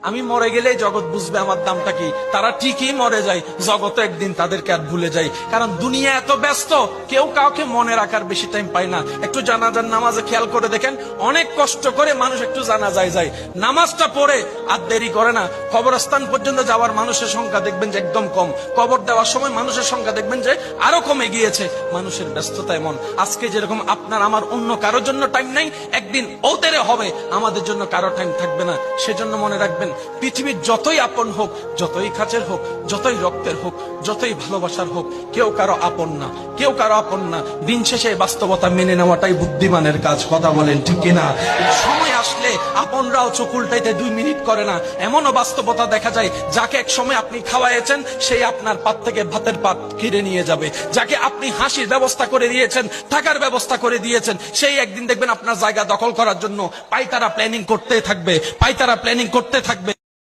আমি মরে গেলেই জগৎ বুঝবে আমার দামটা কি। তারা ঠিকই মরে যায়, জগৎ একদিন তাদেরকে আর ভুলে যায়। কারণ দুনিয়া এত ব্যস্ত, কেউ কাউকে মনে রাখার বেশি টাইম পায় না। একটু জানাজার নামাজে খেয়াল করে দেখেন, অনেক কষ্ট করে মানুষ একটু জানাজায় যায়, নামাজটা পড়ে আর দেরি করে না। কবরস্থান পর্যন্ত যাওয়ার মানুষের সংখ্যা দেখবেন যে একদম কম, কবর দেওয়ার সময় মানুষের সংখ্যা দেখবেন যে আরো কমে গিয়েছে। মানুষের ব্যস্ততা এমন, আজকে যেরকম আপনার আমার অন্য কারোর জন্য টাইম নাই, একদিন ওদের হবে আমাদের জন্য কারো টাইম থাকবে না। সেজন্য মনে রাখবেন, পৃথিবীর যতই আপন হোক, যতই কাছের হোক, যতই রক্তের হোক, যতই ভালোবাসার হোক, কেউ কারো আপন না, কেউ কারো আপন না। দিন শেষে বাস্তবতা মেনে নেওয়াটাই বুদ্ধিমানের কাজ। কথা বলেন ঠিক কিনা? সময় আসলে আপনরাও চোখ উল্টাইতে 2 মিনিট করে না। এমনও বাস্তবতা দেখা যায়, যাকে এক সময় আপনি খাওয়াইছেন সেই আপনার পাত থেকে ভাতের পাত কেড়ে নিয়ে যাবে। যাকে আপনি হাসির ব্যবস্থা করে দিয়েছেন, থাকার ব্যবস্থা করে দিয়েছেন, সেই একদিন দেখবেন আপনার জায়গা দখল করার জন্য পাইতারা প্ল্যানিং করতে থাকবে, পাইতারা প্ল্যানিং করতে থাকবে।